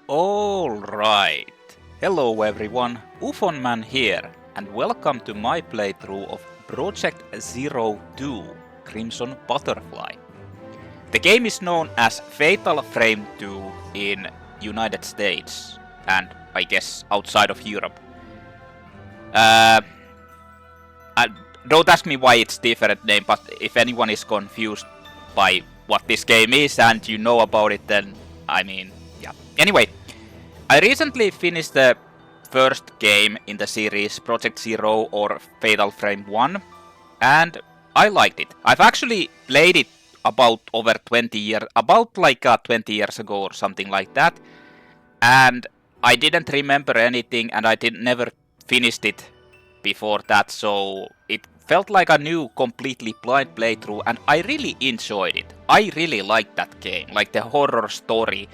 Alright. Hello everyone, UFONman here, and welcome to my playthrough of Project 02 Crimson Butterfly. The game is known as Fatal Frame 2 in United States, and I guess outside of Europe. Don't ask me why it's different name, but if anyone is confused by what this game is and you know about it, then yeah. Anyway, I recently finished the first game in the series, Project Zero or Fatal Frame 1, and I liked it. I've actually played it about 20 years ago or something like that, and I didn't remember anything, and I never finished it before that, so it felt like a new, completely blind playthrough, and I really enjoyed it. I really liked that game, like the horror story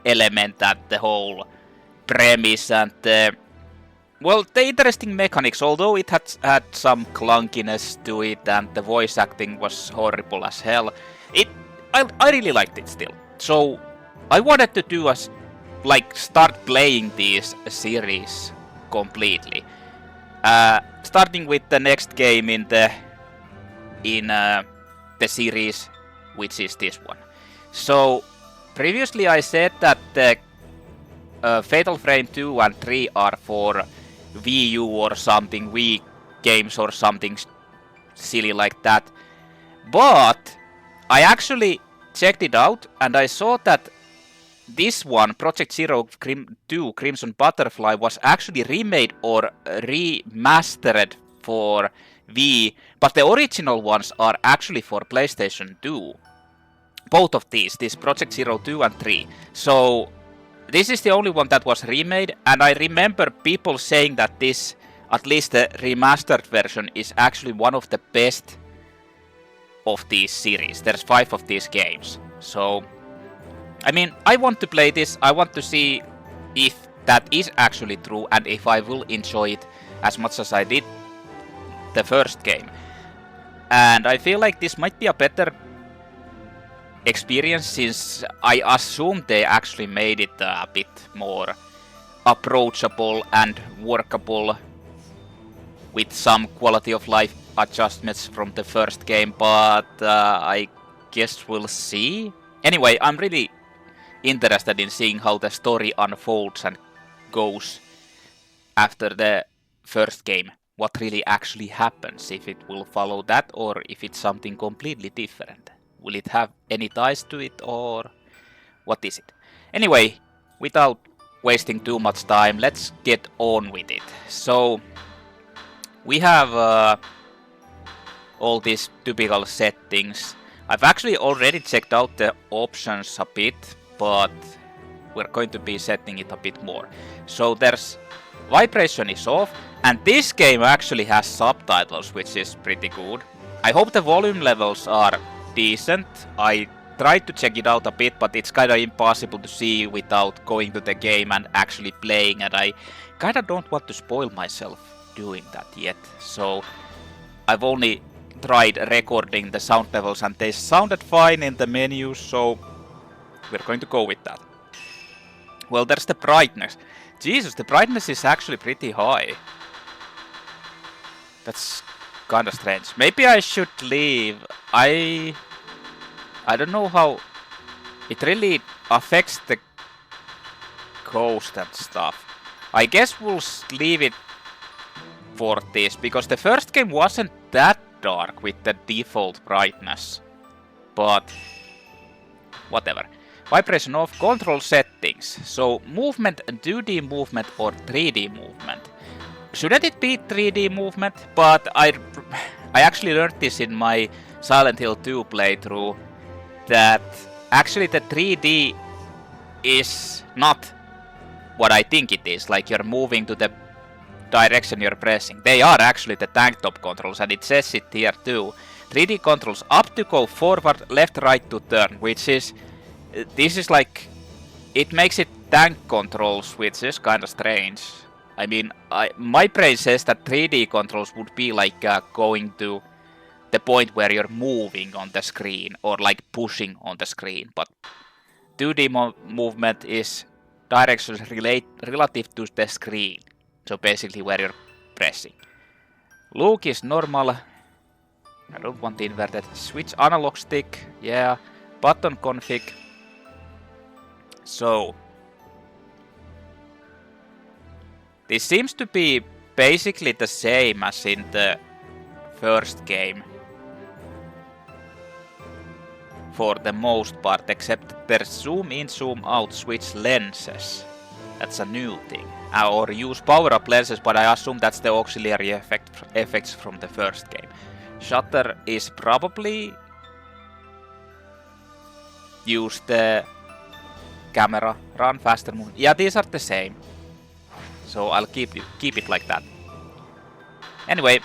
element and the whole premise and the interesting mechanics, although it had some clunkiness to it and the voice acting was horrible as hell. I really liked it still. So I wanted to do start playing this series completely. Starting with the next game in the series, which is this one. So previously I said that the Fatal Frame 2 and 3 are for Wii U or something, Wii games or something silly like that. But I actually checked it out and I saw that this one, Project 2 Crimson Butterfly, was actually remade or remastered for Wii, but the original ones are actually for PlayStation 2. Both of these Project 2 and 3. So this is the only one that was remade, and I remember people saying that this, at least the remastered version, is actually one of the best of these series. There's 5 of these games. So I want to play this. I want to see if that is actually true and if I will enjoy it as much as I did the first game. And I feel like this might be a better experience since I assume they actually made it a bit more approachable and workable with some quality of life adjustments from the first game, but I guess we'll see. Anyway, I'm really interested in seeing how the story unfolds and goes after the first game. What really actually happens, if it will follow that or if it's something completely different. Will it have any ties to it or what is it? Anyway, without wasting too much time, let's get on with it. So we have all these typical settings. I've actually already checked out the options a bit, but we're going to be setting it a bit more. So there's vibration is off, and this game actually has subtitles, which is pretty good. I hope the volume levels are decent. I tried to check it out a bit, but it's kinda impossible to see without going to the game and actually playing, and I kinda don't want to spoil myself doing that yet. So I've only tried recording the sound levels and they sounded fine in the menus, so we're going to go with that. Well, there's the brightness. Jesus, the brightness is actually pretty high. That's kinda strange. Maybe I should leave. I don't know how it really affects the ghost and stuff. I guess we'll leave it for this, because the first game wasn't that dark with the default brightness. But whatever. Vibration off, control settings. So movement, 2D movement or 3D movement. Shouldn't it be 3D movement? But I actually learned this in my Silent Hill 2 playthrough, that actually the 3D is not what I think it is. Like you're moving to the direction you're pressing. They are actually the tank top controls, and it says it here too. 3D controls up to go forward, left, right to turn, which is... This is like... It makes it tank controls, which is kinda strange. My brain says that 3D controls would be like going to the point where you're moving on the screen or like pushing on the screen, but 2D movement is directions relative to the screen. So basically where you're pressing. Look is normal. I don't want inverted. Switch analog stick. Yeah. Button config. So. This seems to be basically the same as in the first game. For the most part, except there's zoom in, zoom out, switch lenses. That's a new thing. Or use power-up lenses, but I assume that's the auxiliary effects from the first game. Shutter is probably use the camera, run faster, move. Yeah, these are the same. So I'll keep it like that. Anyway,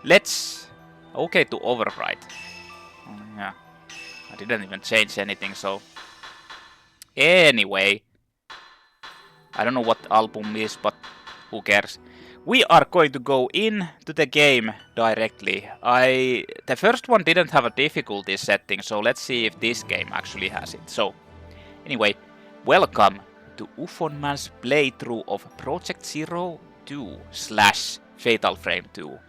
let's okay to override. Yeah, I didn't even change anything. So anyway, I don't know what album is, but who cares? We are going to go into the game directly. The first one didn't have a difficulty setting, so let's see if this game actually has it. So anyway, welcome to UFONmans playthrough of Project Zero 2/Fatal Frame 2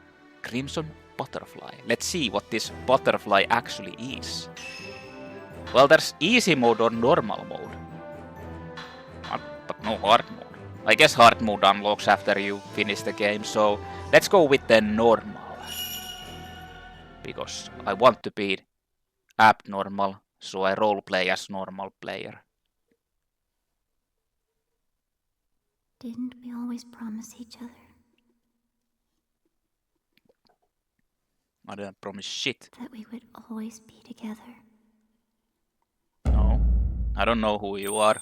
Crimson Butterfly. Let's see what this butterfly actually is. Well, there's easy mode or normal mode. But no hard mode. I guess hard mode unlocks after you finish the game, so let's go with the normal. Because I want to be abnormal, so I roleplay as normal player. Didn't we always promise each other? I didn't promise shit. That we would always be together. No, I don't know who you are.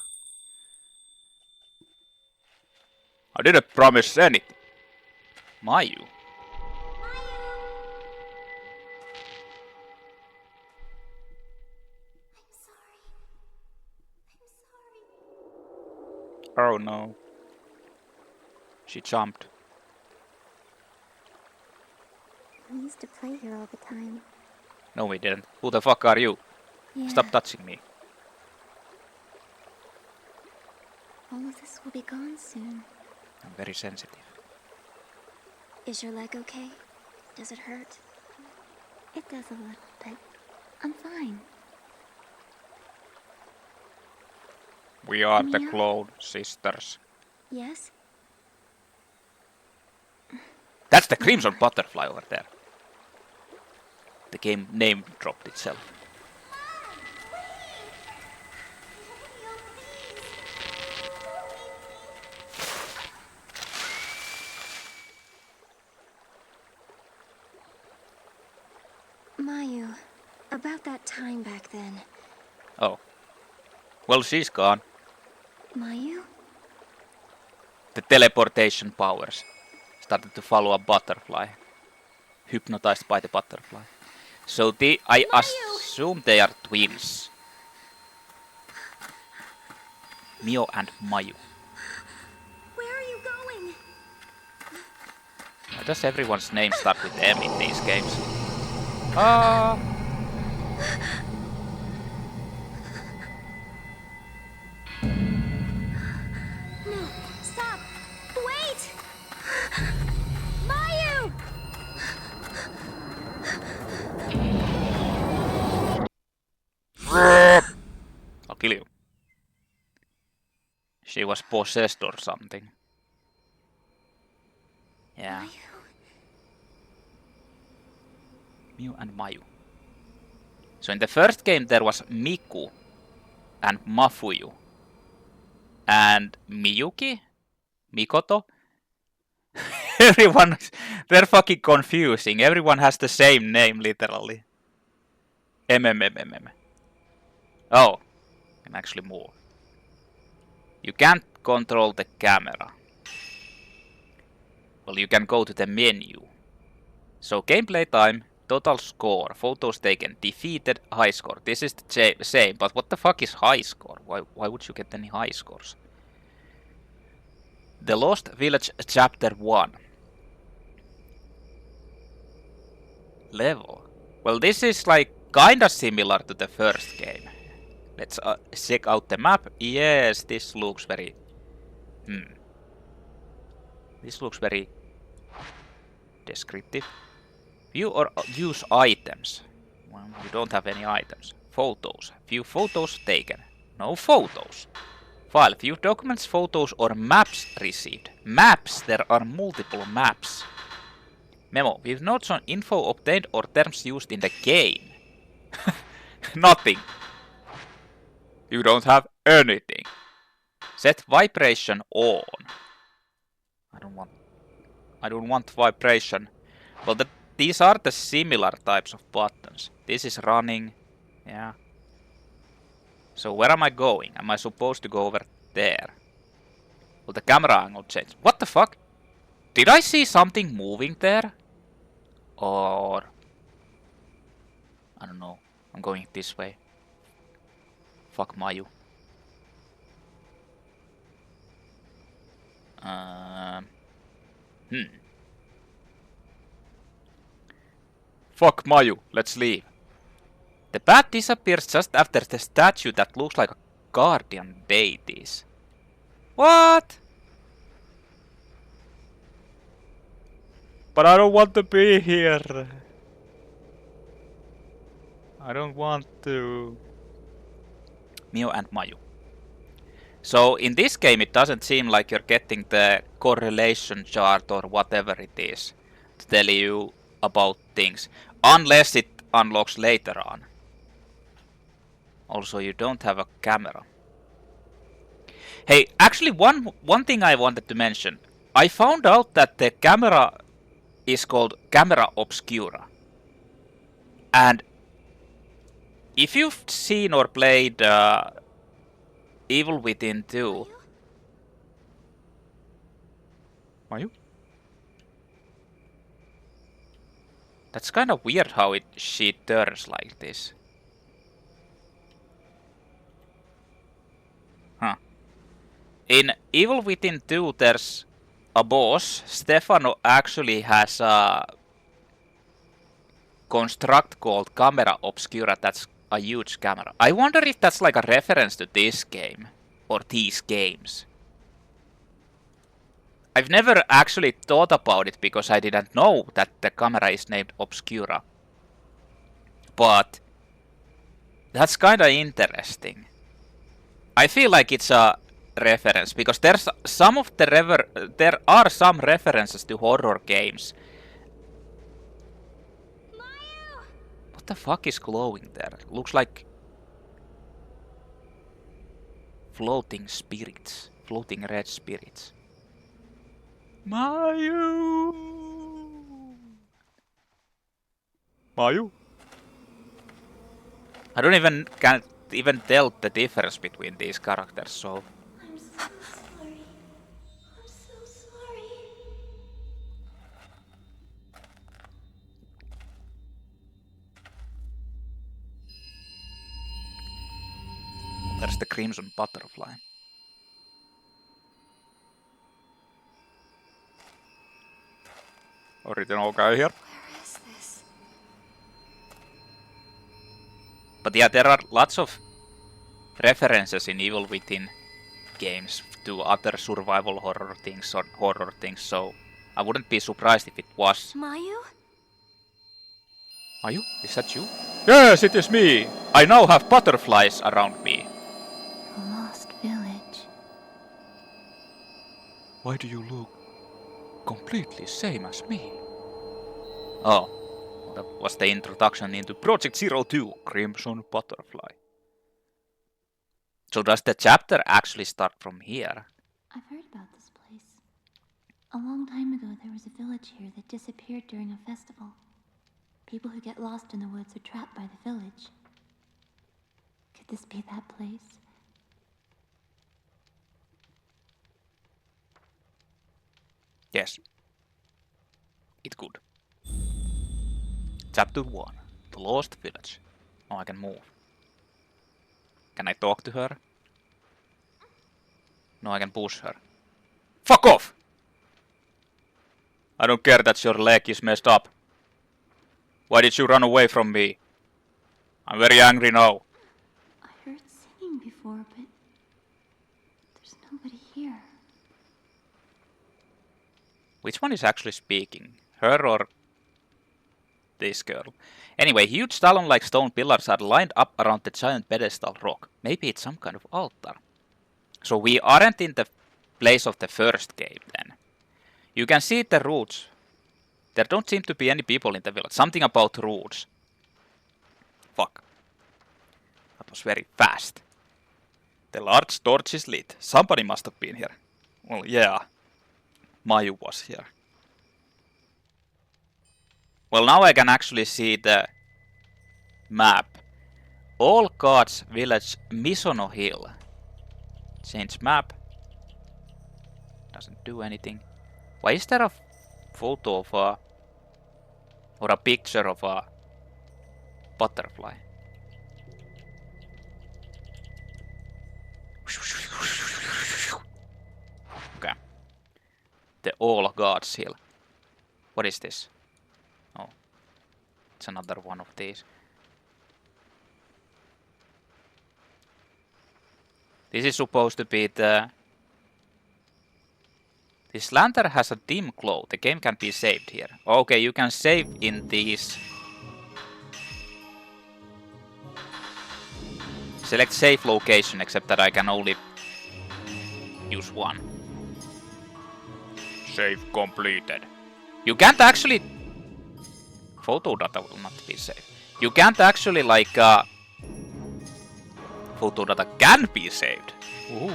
I didn't promise anything. Mayu. Oh no. She jumped. We used to play here all the time. No, we didn't. Who the fuck are you? Yeah. Stop touching me. All of this will be gone soon. I'm very sensitive. Is your leg okay? Does it hurt? It does a little bit. I'm fine. We are the Mia? Cloud Sisters. Yes? That's the Crimson Butterfly over there. The game name dropped itself. Mayu, about that time back then. Oh. Well, she's gone. Mayu? The teleportation powers started to follow a butterfly. Hypnotized by the butterfly. So I assume they are twins. Mio and Mayu. Where are you going? Why does everyone's name start with M in these games? Ah! No, stop! Wait! Mayu! I'll kill you. She was possessed or something. Yeah. Miu and Mayu. So in the first game there was Miku and Mafuyu and Miyuki, Mikoto. Everyone, they're fucking confusing. Everyone has the same name literally. MMMMM. Oh, can actually move. You can't control the camera. Well, you can go to the menu. So gameplay time. Total score, photos taken, defeated, high score. This is the same, but what the fuck is high score? Why would you get any high scores? The Lost Village Chapter 1. Level. Well, this is like kinda similar to the first game. Let's check out the map. Yes, this looks very... This looks very descriptive. View or use items. Well, you don't have any items. Photos. View photos taken. No photos. File. View documents, photos or maps received. Maps. There are multiple maps. Memo. View notes on info obtained or terms used in the game. Nothing. You don't have anything. Set vibration on. I don't want vibration. Well, these are the similar types of buttons. This is running. Yeah. So where am I going? Am I supposed to go over there? Well, the camera angle changed. What the fuck? Did I see something moving there? Or... I don't know. I'm going this way. Fuck Mayu. Fuck Mayu. Let's leave. The bat disappears just after the statue that looks like a guardian deities. What? But I don't want to be here. I don't want to. Mio and Mayu. So in this game it doesn't seem like you're getting the correlation chart or whatever it is to tell you about things. Unless it unlocks later on. Also, you don't have a camera. Hey, actually one thing I wanted to mention. I found out that the camera is called camera Obscura. And if you've seen or played Evil Within 2... Mayu? That's kind of weird how she turns like this. Huh. In Evil Within 2 there's a boss. Stefano actually has a construct called camera Obscura. That's a huge camera. I wonder if that's like a reference to this game. Or these games. I've never actually thought about it because I didn't know that the camera is named Obscura. But that's kinda interesting. I feel like it's a reference because there are some references to horror games. Mayu! What the fuck is glowing there? Looks like floating spirits. Floating red spirits. Mayu! Mayu? Can't even tell the difference between these characters, so... I'm so sorry. I'm so sorry. There's the crimson butterfly. Original guy here. Where is this? But yeah, there are lots of references in Evil Within games to other survival horror things or horror things, so I wouldn't be surprised if it was. Mayu? Are you? Is that you? Yes, it is me! I now have butterflies around me. A lost village. Why do you look completely same as me? Oh, that was the introduction into Project 02, Crimson Butterfly. So does the chapter actually start from here? I've heard about this place. A long time ago, there was a village here that disappeared during a festival. People who get lost in the woods are trapped by the village. Could this be that place? Yes. It could. Chapter 1. The Lost Village. Oh, I can move. Can I talk to her? No, I can push her. Fuck off! I don't care that your leg is messed up. Why did you run away from me? I'm very angry now. I heard nobody here. Which one is actually speaking? Her or this girl? Anyway, huge talon-like stone pillars are lined up around the giant pedestal rock. Maybe it's some kind of altar. So we aren't in the place of the first game then. You can see the roots. There don't seem to be any people in the village. Something about roots. Fuck. That was very fast. The large torch is lit. Somebody must have been here. Well, yeah. Mayu was here. Well, now I can actually see the map. All Gods Village, Misono Hill. Change map. Doesn't do anything. Why is there a photo of a... or a picture of a butterfly? Okay. The All Gods Hill. What is this? Oh. It's another one of these. This is supposed to be the... This lantern has a dim glow. The game can be saved here. Okay, you can save in these. Select save location, except that I can only use one. Save completed. You can't actually... Photo data will not be saved. You can't actually like... Photo data can be saved. Ooh.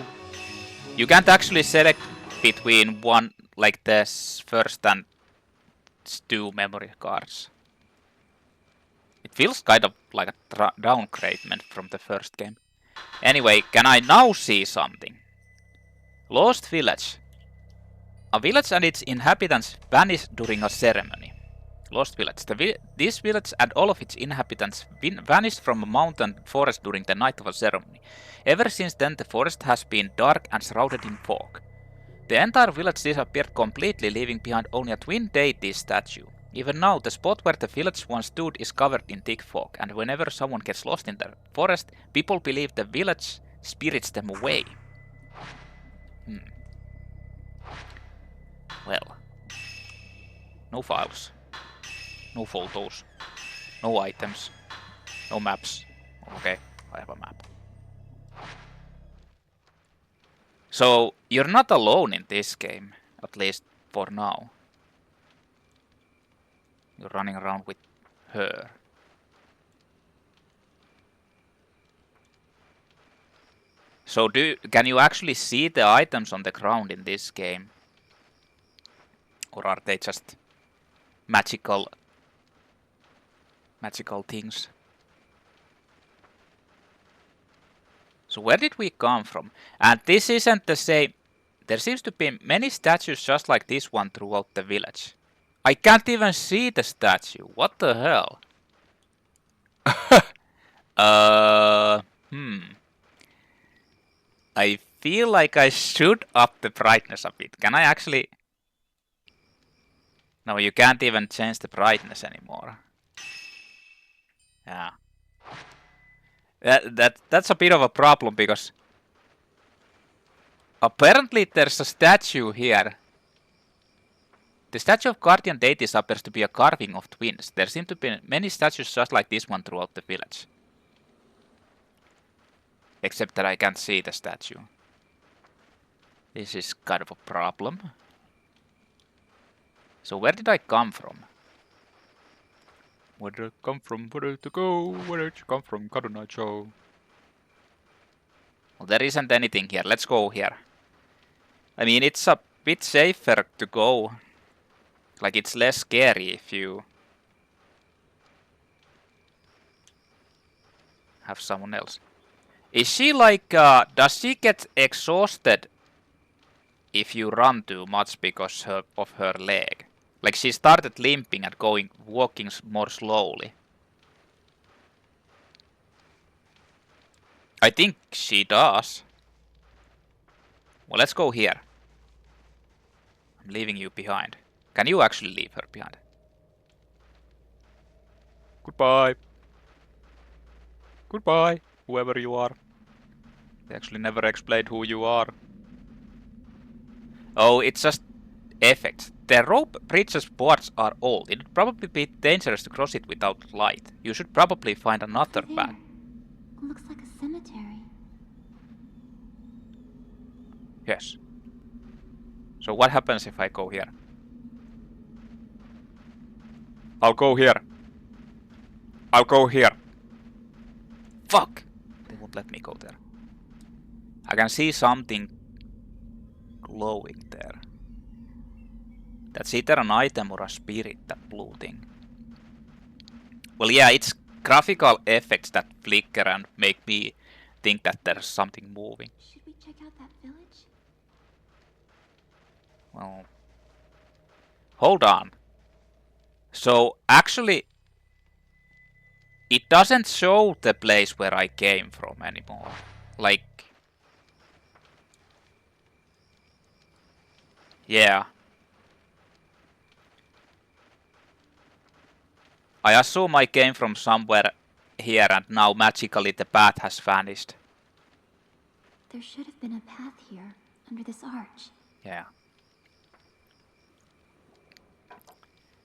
You can't actually select between one, like this first and two memory cards. It feels kind of like a downgradement from the first game. Anyway, can I now see something? Lost Village. A village and its inhabitants vanished during a ceremony. Lost Village. This village and all of its inhabitants vanished from a mountain forest during the night of a ceremony. Ever since then, the forest has been dark and shrouded in fog. The entire village disappeared completely, leaving behind only a twin deity statue. Even now, the spot where the village once stood is covered in thick fog, and whenever someone gets lost in the forest, people believe the village spirits them away. Well. No files. No photos. No items. No maps. Okay, I have a map. So, you're not alone in this game, at least for now. You're running around with her. So, can you actually see the items on the ground in this game? Or are they just magical things? So where did we come from? And this isn't the same. There seems to be many statues just like this one throughout the village. I can't even see the statue. What the hell? I feel like I should up the brightness a bit. Can I actually... No, you can't even change the brightness anymore. Yeah. That's a bit of a problem because... Apparently there's a statue here. The statue of guardian deities appears to be a carving of twins. There seem to be many statues just like this one throughout the village. Except that I can't see the statue. This is kind of a problem. So where did I come from? Where did I come from? Where did I go? Where did you come from, Karunacho? Well, there isn't anything here. Let's go here. I mean, it's a bit safer to go. Like, it's less scary if you have someone else. Is she like, does she get exhausted if you run too much because of her leg? Like, she started limping and walking more slowly. I think she does. Well, let's go here. I'm leaving you behind. Can you actually leave her behind? Goodbye. Goodbye, whoever you are. They actually never explained who you are. Oh, it's just effects. The rope bridge's boards are old. It would probably be dangerous to cross it without light. You should probably find another Over path. there. Looks like a cemetery. Yes. So what happens if I go here? I'll go here. I'll go here. Fuck! They won't let me go there. I can see something glowing there. That's either an item or a spirit, that blue thing. Well, yeah, it's graphical effects that flicker and make me think that there's something moving. Should we check out that village? Well, hold on. So, actually, it doesn't show the place where I came from anymore. Like, yeah. I assume I came from somewhere here and now magically the path has vanished. There should have been a path here, under this arch. Yeah.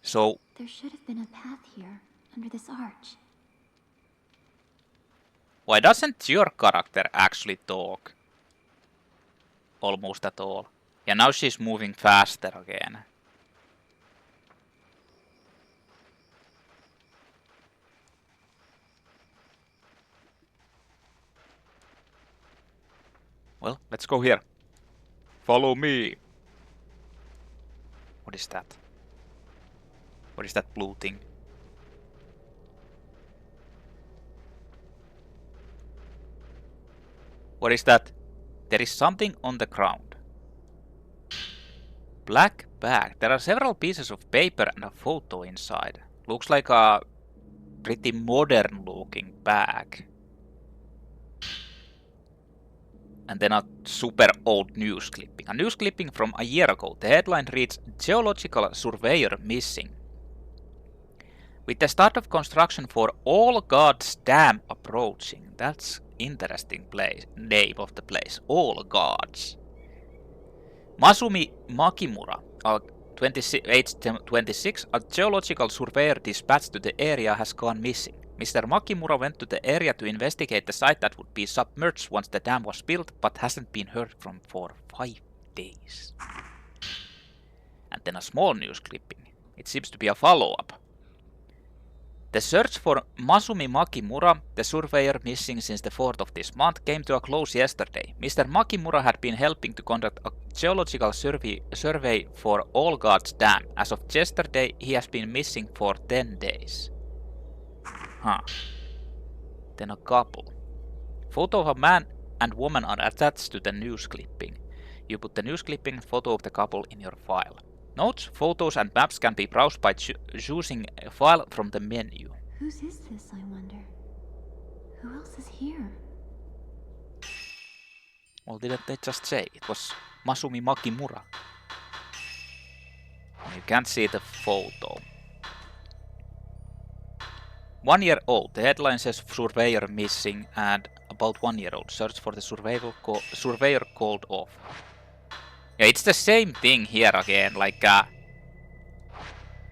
So, There should have been a path here, under this arch. why doesn't your character actually talk? Almost at all. Yeah, now she's moving faster again. Well, let's go here. Follow me. What is that? What is that blue thing? What is that? There is something on the ground. Black bag. There are several pieces of paper and a photo inside. Looks like a pretty modern looking bag. And then a super old news clipping. A news clipping from a year ago. The headline reads, Geological Surveyor Missing. With the start of construction for All Gods Dam approaching. That's interesting name of the place. All Gods. Masumi Makimura, age 26, a geological surveyor dispatched to the area, has gone missing. Mr. Makimura went to the area to investigate the site that would be submerged once the dam was built, but hasn't been heard from for 5 days. And then a small news clipping. It seems to be a follow-up. The search for Masumi Makimura, the surveyor missing since the 4th of this month, came to a close yesterday. Mr. Makimura had been helping to conduct a geological survey for All Gods Dam. As of yesterday, he has been missing for 10 days. Huh. Then a couple. Photo of a man and woman are attached to the news clipping. You put the news clipping and photo of the couple in your file. Notes, photos and maps can be browsed by choosing a file from the menu. Whose is this, I wonder? Who else is here? Well, didn't they just say? It was Masumi Makimura. You can't see the photo. 1 year old. The headline says surveyor missing and about 1 year old. Search for the surveyor called off. Yeah, it's the same thing here again. Like,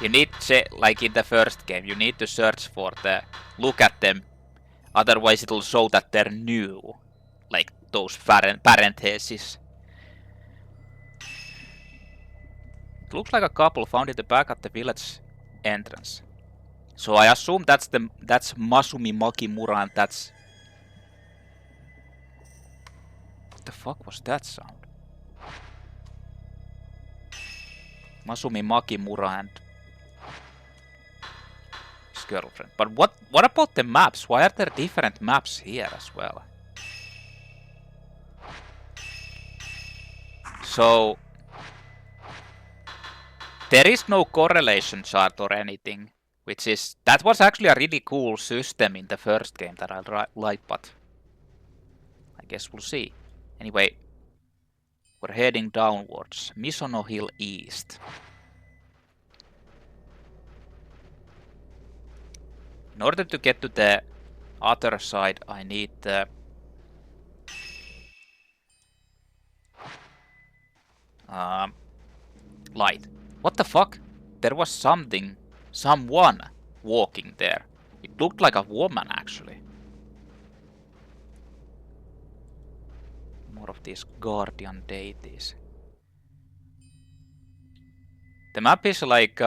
you need to, like in the first game, you need to search for the, look at them. Otherwise it'll show that they're new. Like those parentheses. It looks like a couple found in the back at the village entrance. So I assume that's Masumi Makimura and that's... What the fuck was that sound? Masumi Makimura and his girlfriend. But what about the maps? Why are there different maps here as well? So there is no correlation chart or anything, that was actually a really cool system in the first game that I like, but I guess we'll see. Anyway, we're heading downwards. Misono Hill East. In order to get to the other side, I need the... Light. What the fuck? There was someone walking there. It looked like a woman actually. More of these guardian deities. The map is like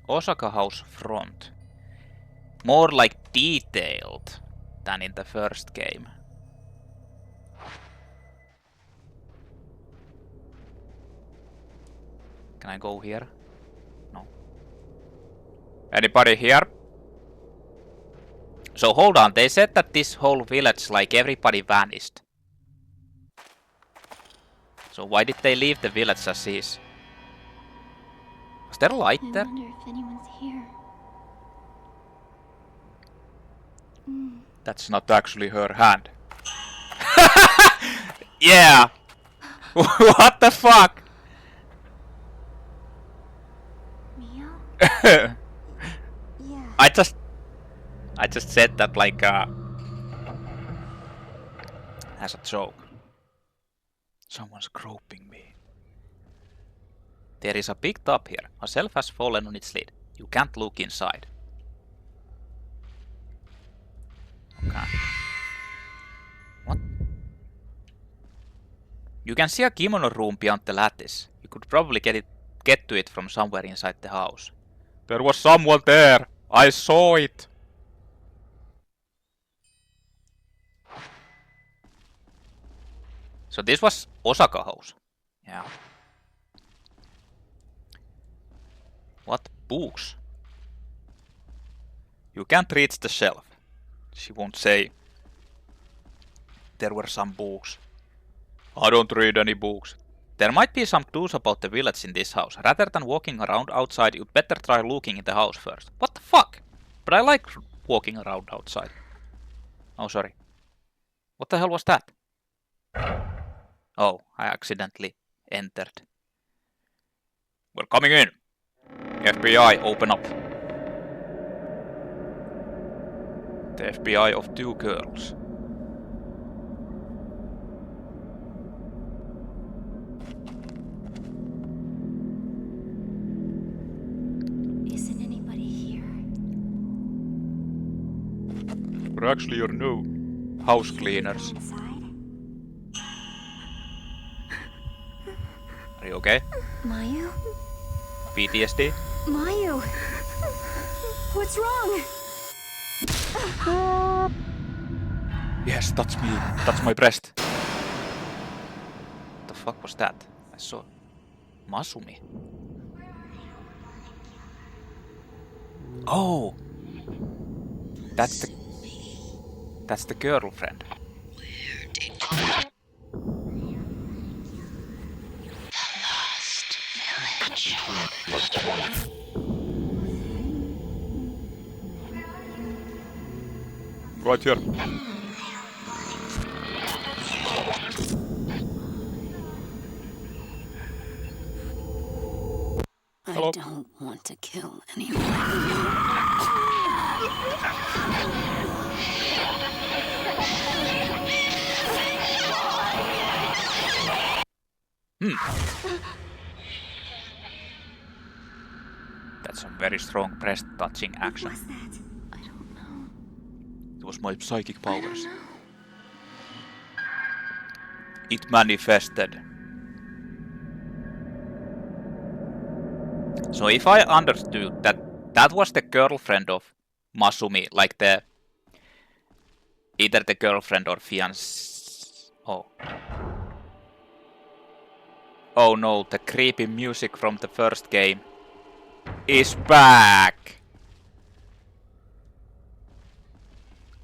Osaka house front. More like detailed than in the first game. Can I go here? No. Anybody here? So hold on, they said that this whole village, like everybody vanished. So why did they leave the village as is? Was there light I there? wonder if anyone's here. That's not actually her hand. Yeah! What the fuck? Mio? Yeah. I just said that like as a joke. Someone's groping me. There is a big top here. A shelf has fallen on its lid. You can't look inside. Okay. What? You can see a kimono room beyond the lattice. You could probably get to it from somewhere inside the house. There was someone there! I saw it! So this was Osaka house. Yeah. What books? You can't reach the shelf. She won't say. There were some books. I don't read any books. There might be some clues about the village in this house. Rather than walking around outside, you'd better try looking in the house first. What the fuck? But I like walking around outside. Oh, sorry. What the hell was that? Oh, I accidentally entered. We're coming in. FBI, open up. The FBI of two girls. Isn't anybody here? We're actually your new house cleaners. Inside? Are you okay? Mayu? PTSD? Mayu! What's wrong? Yes, touch me. Touch my breast. What the fuck was that? I saw Masumi. Oh! That's the girlfriend. Right here. Hello. I don't want to kill anyone. That's a very strong breast touching action. What was that? I don't know. It was my psychic powers. I don't know. It manifested. So if I understood that was the girlfriend of Masumi, like either the girlfriend or fiance. Oh no, the creepy music from the first game is back.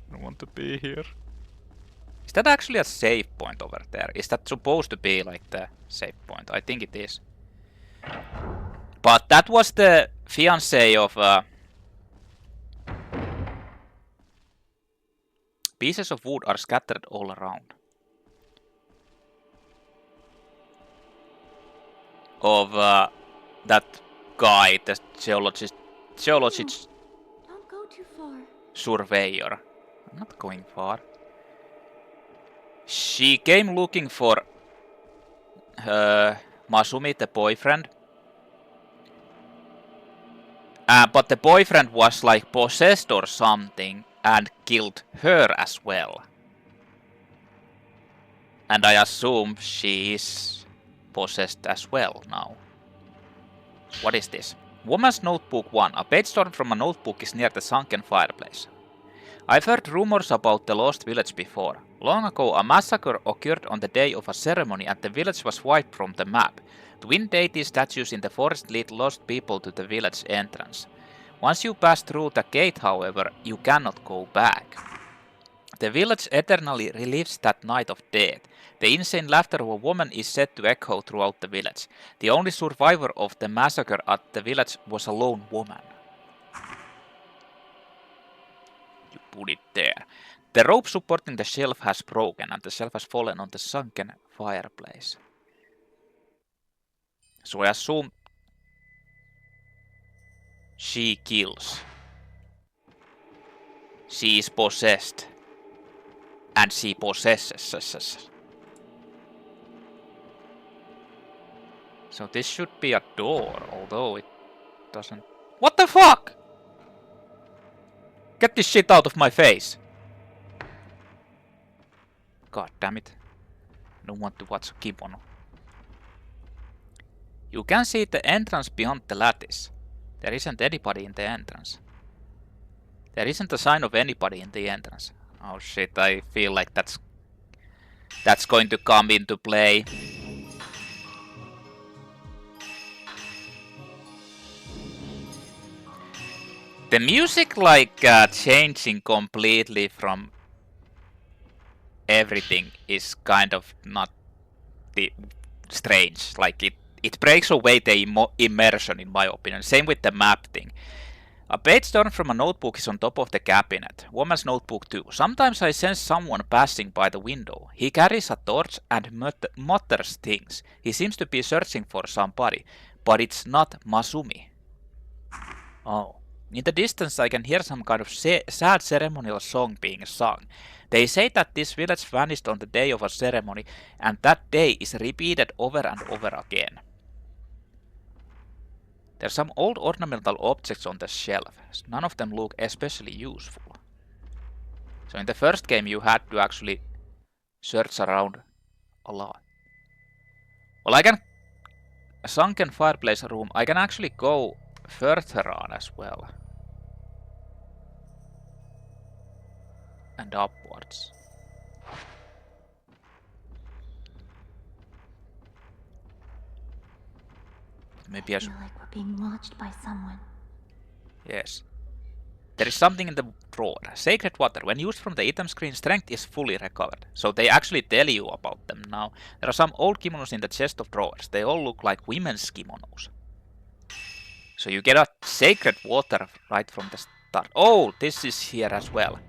I don't want to be here. Is that actually a save point over there? Is that supposed to be like the save point? I think it is. But that was the fiancé of pieces of wood are scattered all around. Of that guy, the geologist Don't go too far. surveyor. I'm not going far. She came looking for Masumi, the boyfriend. But the boyfriend was like possessed or something and killed her as well. And I assume she is possessed as well now. What is this? Woman's Notebook 1. A page torn from a notebook is near the sunken fireplace. I've heard rumors about the lost village before. Long ago, a massacre occurred on the day of a ceremony and the village was wiped from the map. Twin deity statues in the forest lead lost people to the village entrance. Once you pass through the gate, however, you cannot go back. The village eternally relives that night of death. The insane laughter of a woman is said to echo throughout the village. The only survivor of the massacre at the village was a lone woman. You put it there. The rope supporting the shelf has broken and the shelf has fallen on the sunken fireplace. So I assume she kills. She is possessed. And she possesses. So this should be a door, although it doesn't... What the fuck? Get this shit out of my face! God damn it. I don't want to watch a kimono. You can see the entrance beyond the lattice. There isn't anybody in the entrance. There isn't a sign of anybody in the entrance. Oh shit, I feel like that's going to come into play. The music like changing completely from everything is kind of not strange. Like it breaks away the immersion in my opinion. Same with the map thing. A page torn from a notebook is on top of the cabinet. Woman's Notebook 2. Sometimes I sense someone passing by the window. He carries a torch and mutters things. He seems to be searching for somebody, but it's not Masumi. Oh. In the distance I can hear some kind of sad ceremonial song being sung. They say that this village vanished on the day of a ceremony, and that day is repeated over and over again. There's some old ornamental objects on the shelf. None of them look especially useful. So in the first game you had to actually search around a lot. Well, I can... A sunken fireplace room. I can actually go further on as well. And upwards. Maybe I feel like we're being watched by someone. Yes. There is something in the drawer. Sacred water. When used from the item screen, strength is fully recovered. So they actually tell you about them now. There are some old kimonos in the chest of drawers. They all look like women's kimonos. So you get a sacred water right from the start. Oh, this is here as well.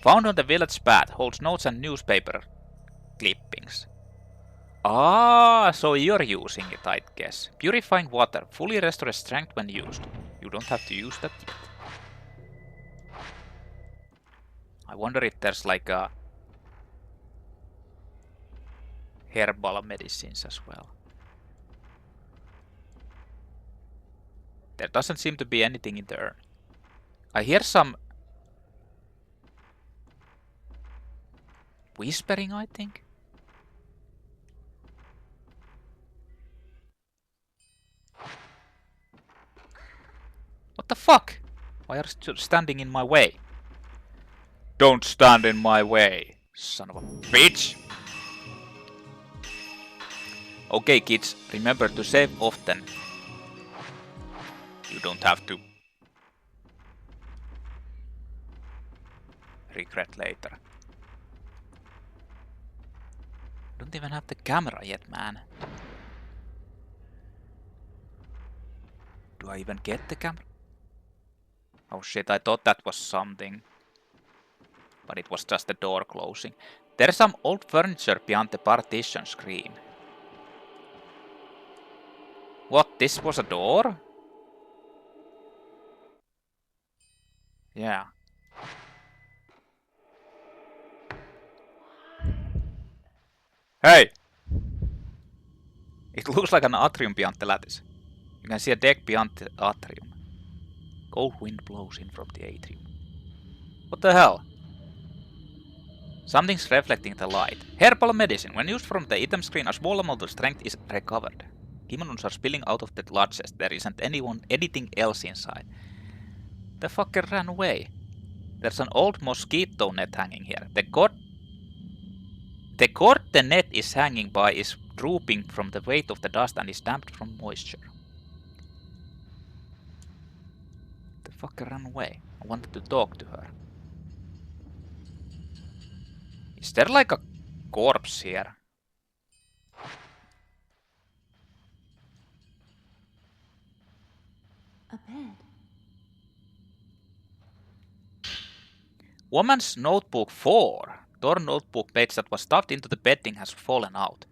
Found on the village path. Holds notes and newspaper clippings. Ah, so you're using it, I guess. Purifying water. Fully restores strength when used. You don't have to use that yet. I wonder if there's like a... herbal medicines as well. There doesn't seem to be anything in the urn. I hear some... whispering, I think. What the fuck? Why are you standing in my way? Don't stand in my way, son of a bitch! Okay kids, remember to save often. You don't have to regret later. Don't even have the camera yet, man. Do I even get the camera? Oh shit, I thought that was something. But it was just the door closing. There's some old furniture behind the partition screen. What, this was a door? Yeah. Hey! It looks like an atrium beyond the lattice. You can see a deck beyond the atrium. Cold wind blows in from the atrium. What the hell? Something's reflecting the light. Herbal medicine. When used from the item screen, a small amount of strength is recovered. Demons are spilling out of the blood chest. There isn't anything else inside. The fucker ran away. There's an old mosquito net hanging here. The cord the net is hanging by is drooping from the weight of the dust and is damped from moisture. The fucker ran away. I wanted to talk to her. Is there like a corpse here? A bed. Woman's notebook 4. Torn notebook page that was stuffed into the bedding has fallen out.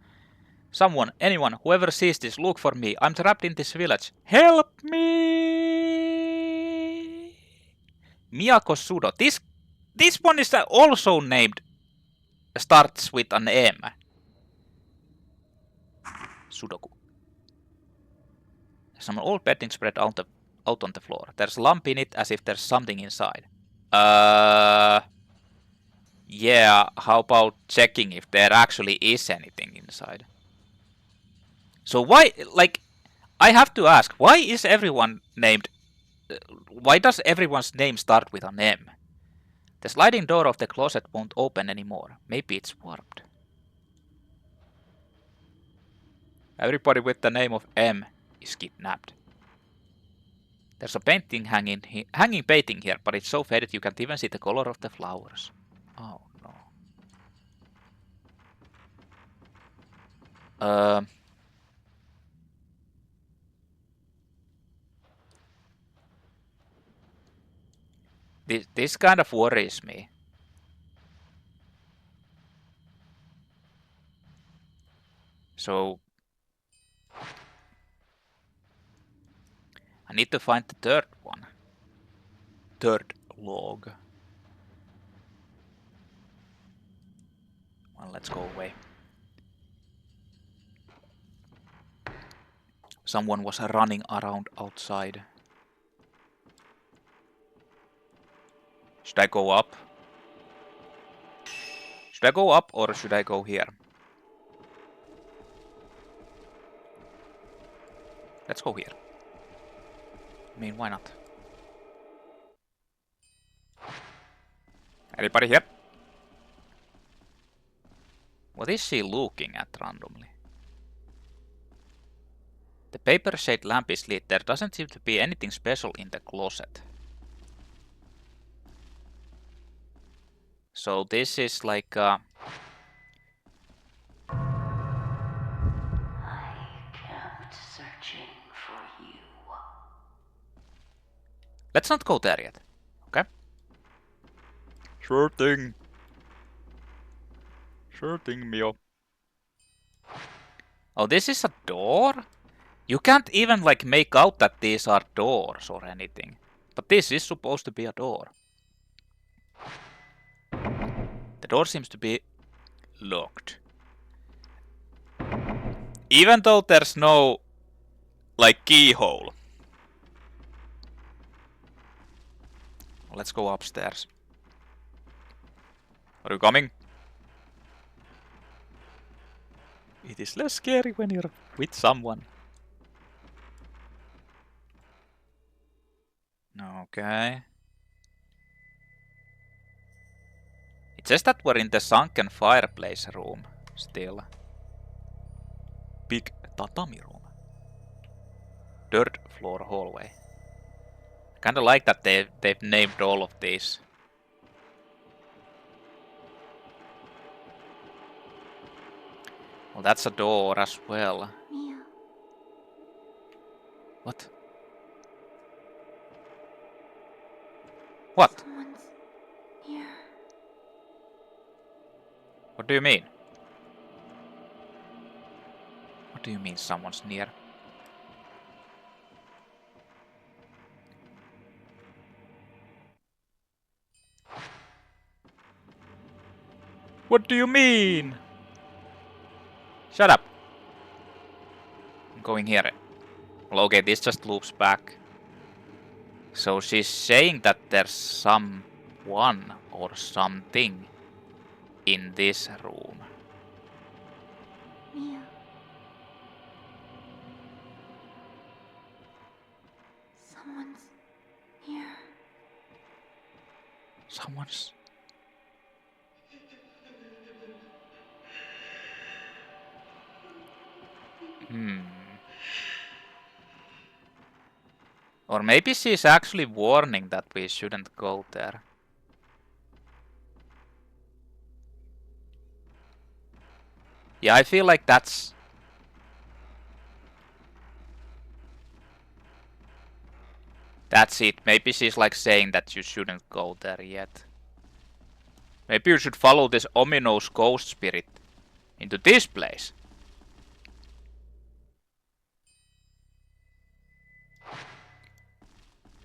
Someone, anyone, whoever sees this, look for me. I'm trapped in this village. Help me! Miyako Sudo. This one is also named. Starts with an M. Sudoku. Some old bedding spread out on the floor. There's a lump in it as if there's something inside. Yeah, how about checking if there actually is anything inside? So why, like, I have to ask, why is everyone named, why does everyone's name start with an M? The sliding door of the closet won't open anymore. Maybe it's warped. Everybody with the name of M is kidnapped. There's a painting hanging painting here, but it's so faded you can't even see the color of the flowers. Oh no. This kind of worries me. So I need to find the third one. Third log. Well, let's go away. Someone was running around outside. Should I go up? Should I go up or should I go here? Let's go here. I mean, why not? Anybody here? What is she looking at randomly? The paper shade lamp is lit. There doesn't seem to be anything special in the closet. So this is like I kept searching for you. let's not go there yet. Okay? Sure thing. Sure thing, Mio. Oh, this is a door? You can't even like make out that these are doors or anything. But this is supposed to be a door. The door seems to be locked. Even though there's no like keyhole. Let's go upstairs. Are you coming? It is less scary when you're with someone. Okay. It says that we're in the sunken fireplace room still. Big tatami room. Third floor hallway. Kinda like that they've named all of these. Well, that's a door as well. Mia, What? What? someone's here. What do you mean? What do you mean someone's near? What do you mean? Shut up! I'm going here. Well, okay, this just loops back. So she's saying that there's someone or something in this room. Mia. Someone's here. Someone's... Or maybe she's actually warning that we shouldn't go there. Yeah, I feel like that's... That's it. Maybe she's like saying that you shouldn't go there yet. Maybe you should follow this ominous ghost spirit into this place.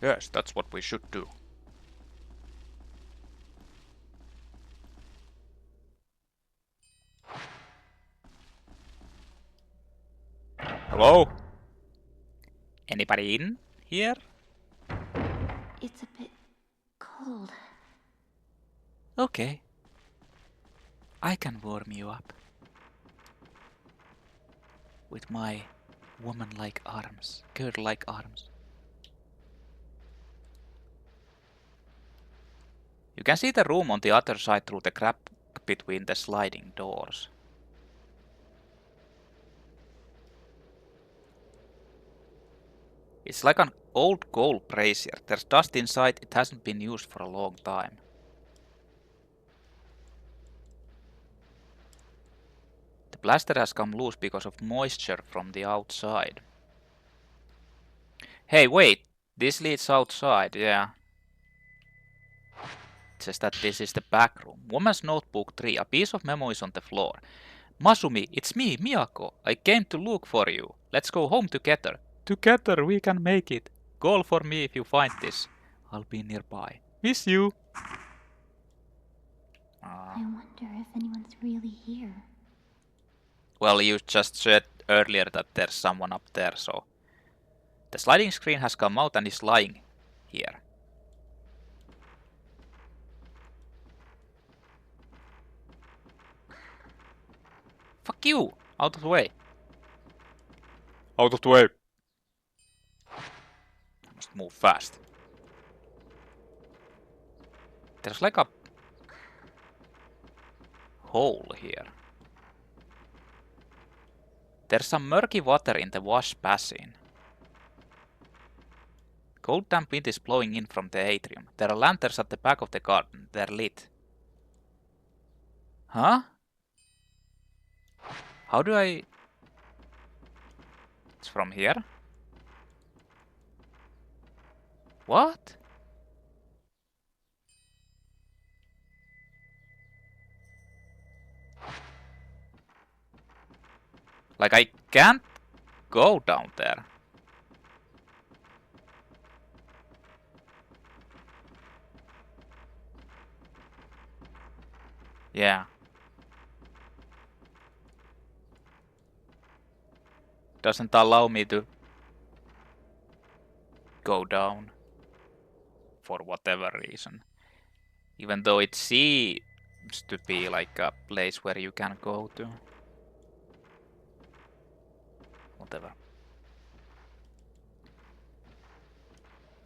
Yes, that's what we should do. Hello? Anybody in here? It's a bit cold. Okay. I can warm you up. With my woman-like arms, girl-like arms. You can see the room on the other side through the gap between the sliding doors. It's like an old coal brazier. There's dust inside, it hasn't been used for a long time. The blaster has come loose because of moisture from the outside. Hey, wait! This leads outside, yeah. It says that this is the back room. Woman's notebook 3. A piece of memo is on the floor. Masumi, it's me, Miyako. I came to look for you. Let's go home together. Together we can make it. Call for me if you find this. I'll be nearby. Miss you. I wonder if anyone's really here. Well, you just said earlier that there's someone up there, so... The sliding screen has come out and is lying here. Fuck you! Out of the way. Out of the way. I must move fast. There's like a hole here. There's some murky water in the wash basin. Cold damp wind is blowing in from the atrium. There are lanterns at the back of the garden. They're lit. Huh? How do I... It's from here? What? Like I can't go down there. Yeah. Doesn't allow me to go down. For whatever reason. Even though it seems to be like a place where you can go to. Whatever.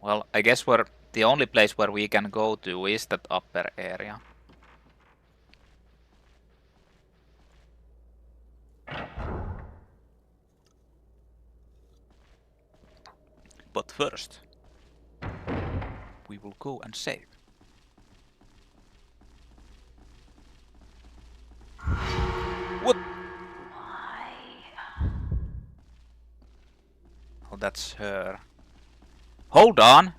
Well, I guess the only place where we can go to is that upper area. But first, we will go and save. What? Why? Oh, that's her. Hold on!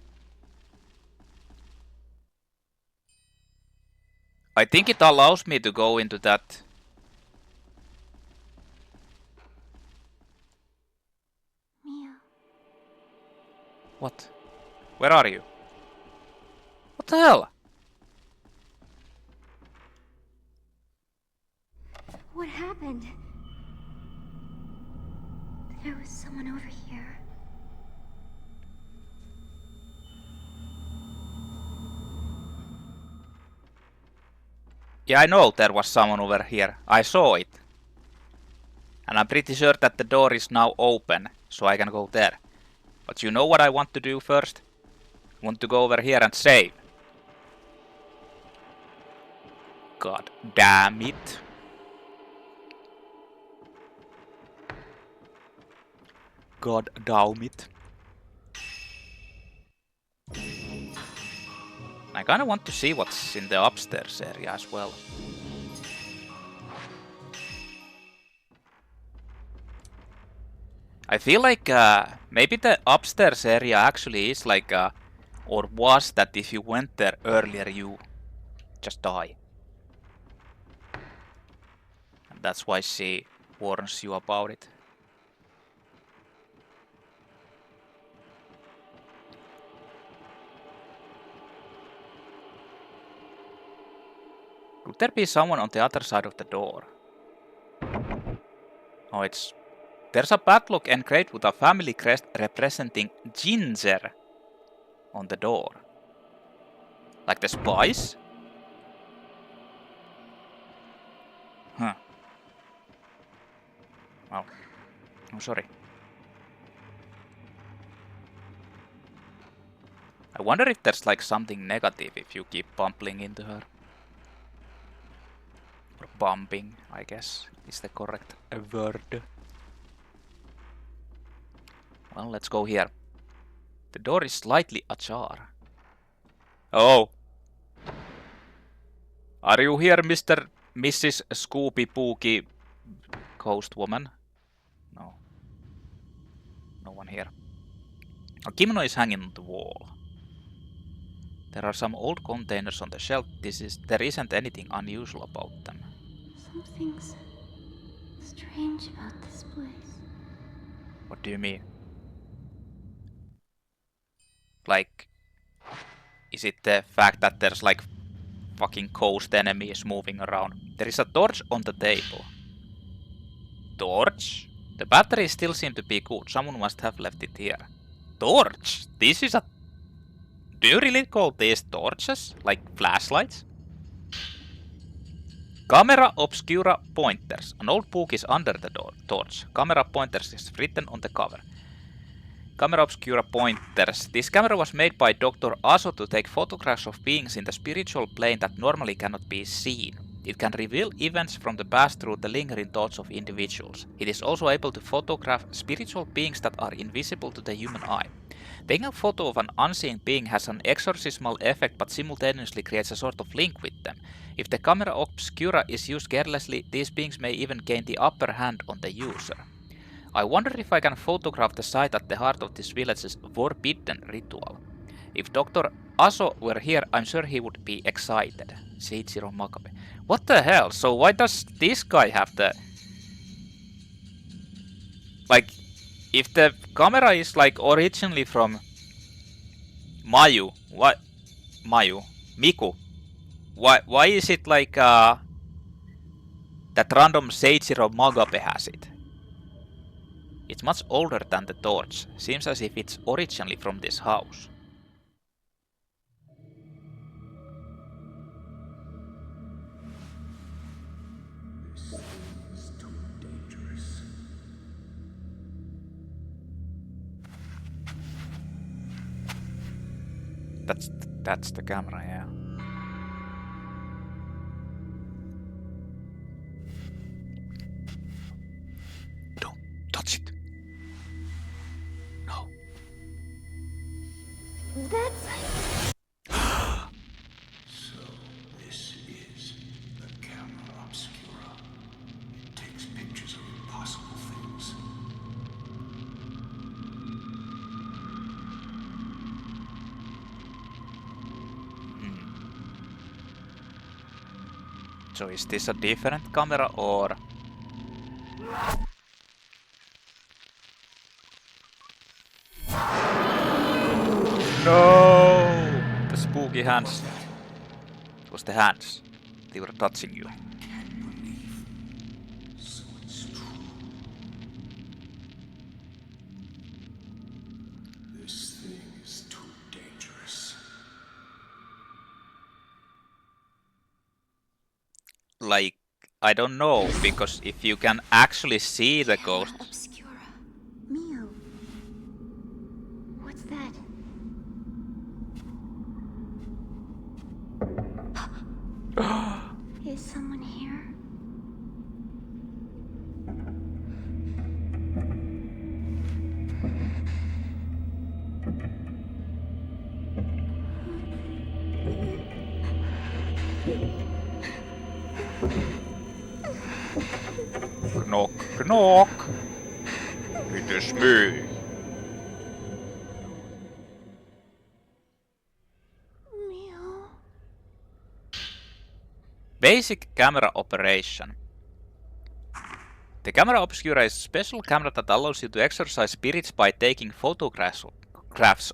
I think it allows me to go into that. Mia. What? Where are you? What the hell? What happened? There was someone over here. Yeah, I know there was someone over here. I saw it. And I'm pretty sure that the door is now open, so I can go there. But you know what I want to do first? I want to go over here and save. God damn it. God damn it. I kinda want to see what's in the upstairs area as well. I feel like maybe the upstairs area actually is like or was that if you went there earlier you just die. And that's why she warns you about it. Could there be someone on the other side of the door? Oh, there's a padlock engraved with a family crest representing ginger on the door. Like the spice? Huh. Well, I'm sorry. I wonder if there's like something negative if you keep bumping into her. Or bumping, I guess, is the correct word. Well, let's go here. The door is slightly ajar. Oh! Are you here, Mrs. Scooby Pooky Ghost Woman? No. No one here. A kimono is hanging on the wall. There are some old containers on the shelf. There isn't anything unusual about them. Something's strange about this place. What do you mean? Like, is it the fact that there's like fucking ghost enemies moving around? There is a torch on the table. Torch? The batteries still seem to be good. Someone must have left it here. Torch? This is a... Do you really call these torches? Like flashlights? Camera Obscura pointers. An old book is under the torch. Camera pointers is written on the cover. Camera Obscura pointers. This camera was made by Dr. Aso to take photographs of beings in the spiritual plane that normally cannot be seen. It can reveal events from the past through the lingering thoughts of individuals. It is also able to photograph spiritual beings that are invisible to the human eye. Taking a photo of an unseen being has an exorcismal effect but simultaneously creates a sort of link with them. If the camera obscura is used carelessly, these beings may even gain the upper hand on the user. I wonder if I can photograph the site at the heart of this village's forbidden ritual. If Dr. Aso were here, I'm sure he would be excited. Seiichiro Makabe. What the hell? So why does this guy have the... Like, if the camera is like originally from Mayu, what? Mayu? Miku? Why is it like that random Seiichiro Makabe has it? It's much older than the torch. Seems as if it's originally from this house. This is too dangerous. That's the camera, yeah. Don't touch it. No. That's... So this is the camera obscura. It takes pictures of impossible things. So is this a different camera or... No! The spooky hands. It was the hands. They were touching you. Can't believe. So it's true. I don't know, because if you can actually see the ghost... Obscura. Mio. What's that? Is someone here? Knock, knock! It is me! Mio. Basic camera operation. The camera Obscura is a special camera that allows you to exorcise spirits by taking photographs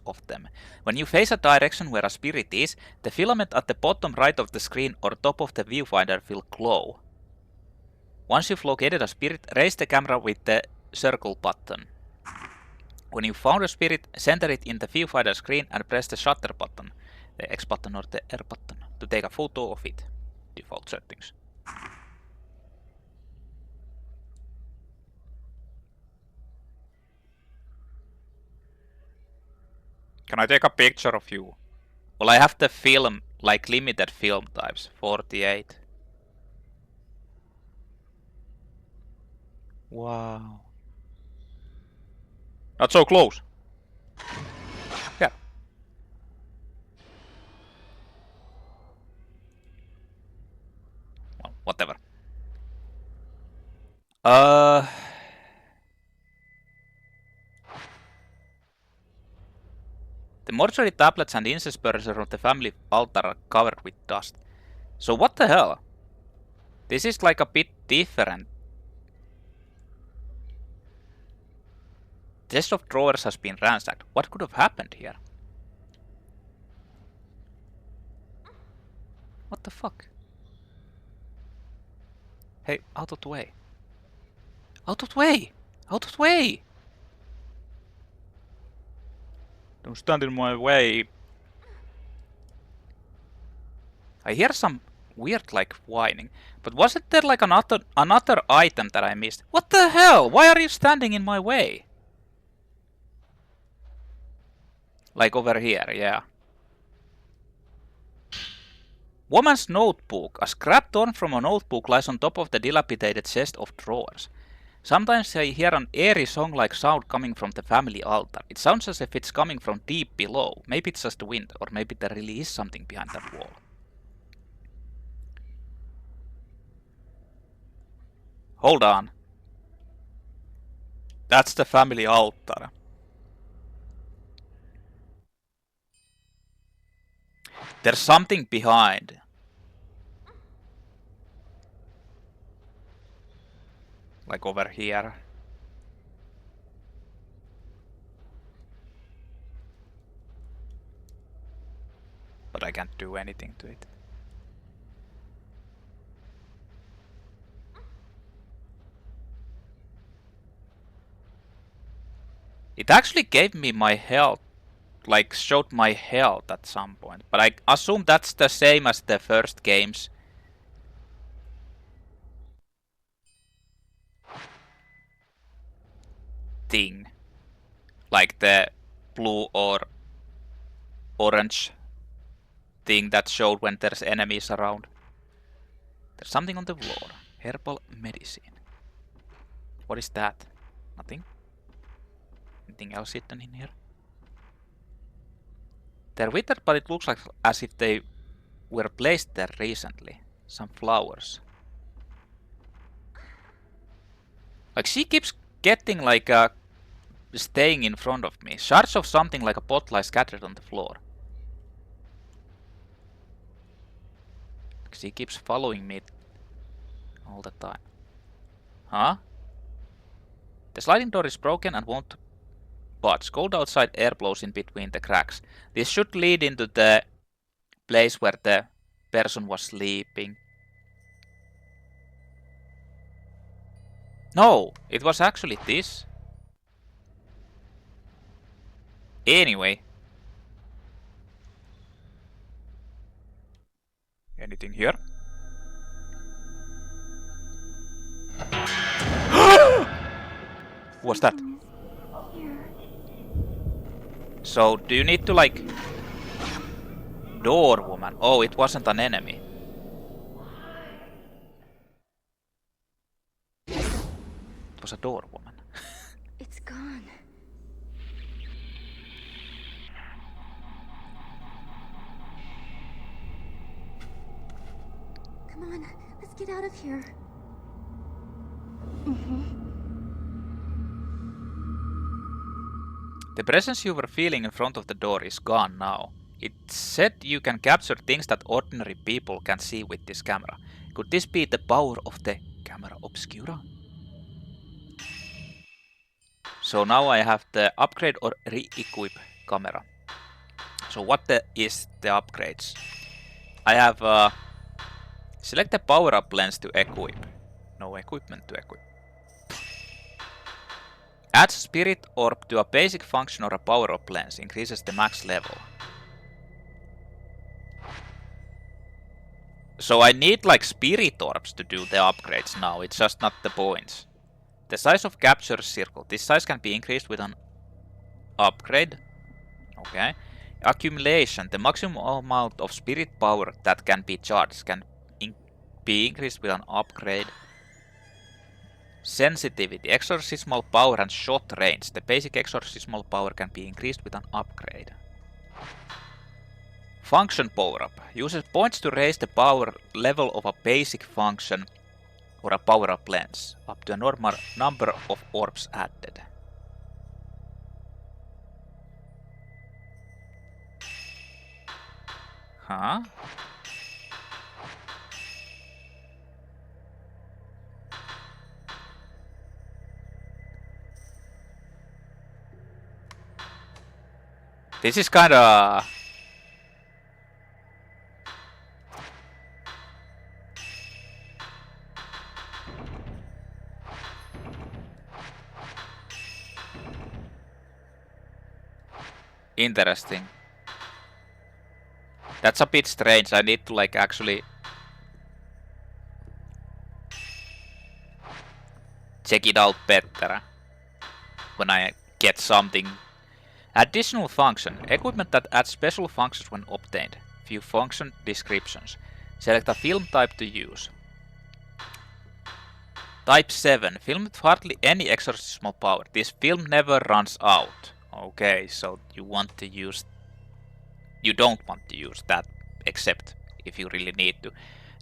of them. When you face a direction where a spirit is, the filament at the bottom right of the screen or top of the viewfinder will glow. Once you've located a spirit, raise the camera with the circle button. When you found a spirit, center it in the viewfinder screen and press the shutter button, the X button or the R button, to take a photo of it. Default settings. Can I take a picture of you? Well, I have the film, like limited film types, 48. Wow. Not so close. Yeah. Well, whatever. The mortuary tablets and incense burners from the family altar are covered with dust. So what the hell? This is like a bit different. Chest of drawers has been ransacked. What could have happened here? What the fuck? Hey, out of the way. Out of the way! Out of the way! Don't stand in my way. I hear some weird like whining. But wasn't there like another item that I missed? What the hell? Why are you standing in my way? Like over here, yeah. Woman's notebook. A scrap torn from a notebook lies on top of the dilapidated chest of drawers. Sometimes I hear an eerie song-like sound coming from the family altar. It sounds as if it's coming from deep below. Maybe it's just the wind, or maybe there really is something behind that wall. Hold on. That's the family altar. There's something behind. Like over here. But I can't do anything to it. It actually gave me my health, like showed my health at some point. But I assume that's the same as the first games. Thing. Like the blue or orange thing that showed when there's enemies around. There's something on the floor. Herbal medicine. What is that? Nothing? Anything else hidden in here? They're withered, but it looks like as if they were placed there recently. Some flowers. Like she keeps getting like staying in front of me. Shards of something like a pot lie scattered on the floor. She keeps following me all the time. Huh? The sliding door is broken and won't budge. Cold outside air blows in between the cracks. This should lead into the place where the person was sleeping. No, it was actually this. Anyway. Anything here? What's that? Here. So, do you need to like... Door woman. Oh, it wasn't an enemy. It was a door woman. It's gone. Come on, let's get out of here. The presence you were feeling in front of the door is gone now. It said you can capture things that ordinary people can see with this camera. Could this be the power of the camera Obscura? So now I have the upgrade or re-equip camera. So what is the upgrades? I have select the power-up lens to equip. No equipment to equip. Adds spirit orb to a basic function or a power-up lens. Increases the max level. So I need like spirit orbs to do the upgrades now. It's just not the points. The size of capture circle. This size can be increased with an upgrade. Okay. Accumulation. The maximum amount of spirit power that can be charged can be increased with an upgrade. Sensitivity. Exorcismal power and shot range. The basic exorcismal power can be increased with an upgrade. Function power-up. Uses points to raise the power level of a basic function or a power-up lens, up to a normal number of orbs added. Huh? This is kinda... interesting. That's a bit strange. I need to like actually check it out better when I get something. Additional function. Equipment that adds special functions when obtained. View function descriptions. Select a film type to use. Type 7. Film with hardly any exorcismal power. This film never runs out. Okay, so you want to use... You don't want to use that, except if you really need to.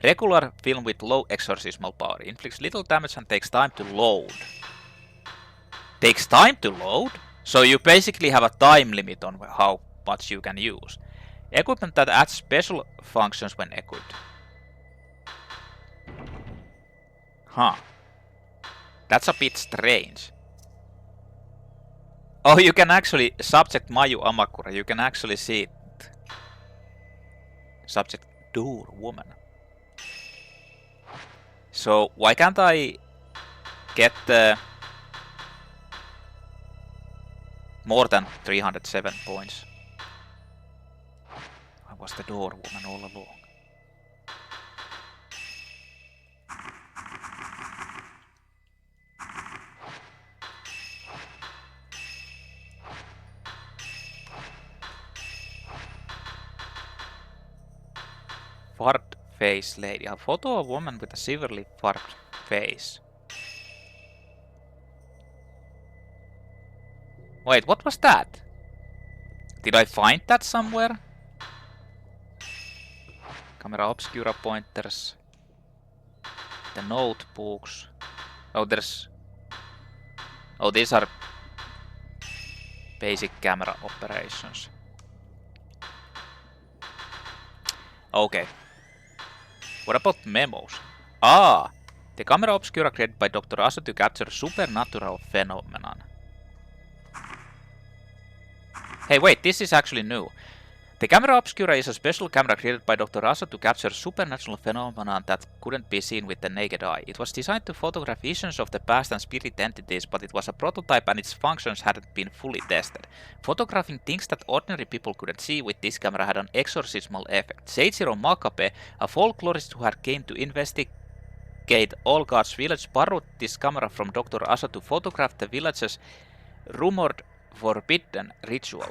Regular film with low exorcismal power. Inflicts little damage and takes time to load. Takes time to load? So you basically have a time limit on how much you can use. Equipment that adds special functions when equipped. Huh. That's a bit strange. Oh, you can actually... Subject Mayu Amakura. You can actually see it. Subject door woman. So why can't I get more than 307 points? I was the door woman all along. Fart face lady. A photo of a woman with a severely fart face. Wait, what was that? Did I find that somewhere? Camera Obscura pointers. The notebooks. Oh, there's... Oh, these are basic camera operations. Okay. What about memos? Ah! The camera Obscura created by Dr. Asu to capture supernatural phenomenon. Hey, wait, this is actually new. The camera Obscura is a special camera created by Dr. Asu to capture supernatural phenomena that couldn't be seen with the naked eye. It was designed to photograph visions of the past and spirit entities, but it was a prototype and its functions hadn't been fully tested. Photographing things that ordinary people couldn't see with this camera had an exorcismal effect. Seijiro Makabe, a folklorist who had came to investigate investigate All Gods village, borrowed this camera from Dr. Asa to photograph the village's rumored forbidden ritual.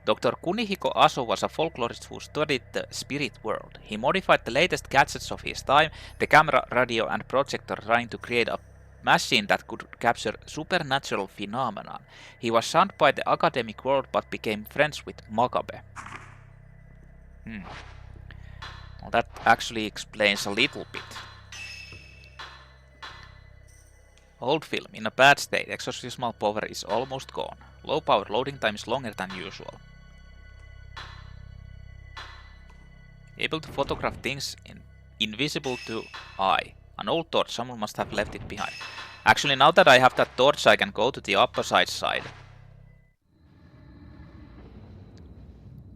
Dr. Kunihiko Aso was a folklorist who studied the spirit world. He modified the latest gadgets of his time, the camera, radio, and projector, trying to create a machine that could capture supernatural phenomenon. He was shunned by the academic world but became friends with Magabe. Well, that actually explains a little bit. Old film. In a bad state, exorcismal power is almost gone. Low power loading time is longer than usual. Able to photograph things invisible to eye. An old torch, someone must have left it behind. Actually, now that I have that torch, I can go to the opposite side.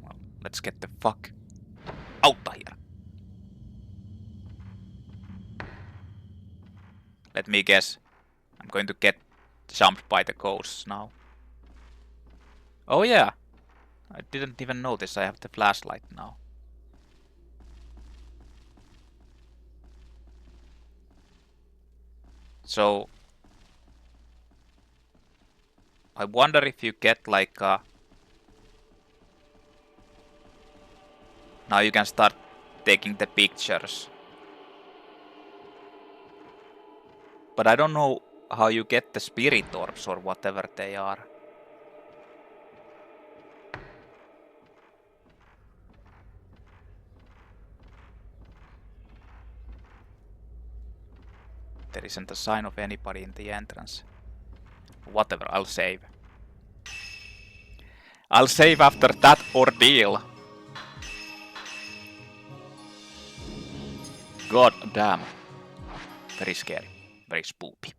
Well, let's get the fuck out of here. Let me guess. I'm going to get jumped by the ghosts now. Oh yeah. I didn't even notice I have the flashlight now. So I wonder if you get like a... Now you can start taking the pictures. But I don't know how you get the spirit orbs or whatever they are. There isn't a sign of anybody in the entrance. Whatever, I'll save. I'll save after that ordeal. God damn. Very scary. Very spoopy.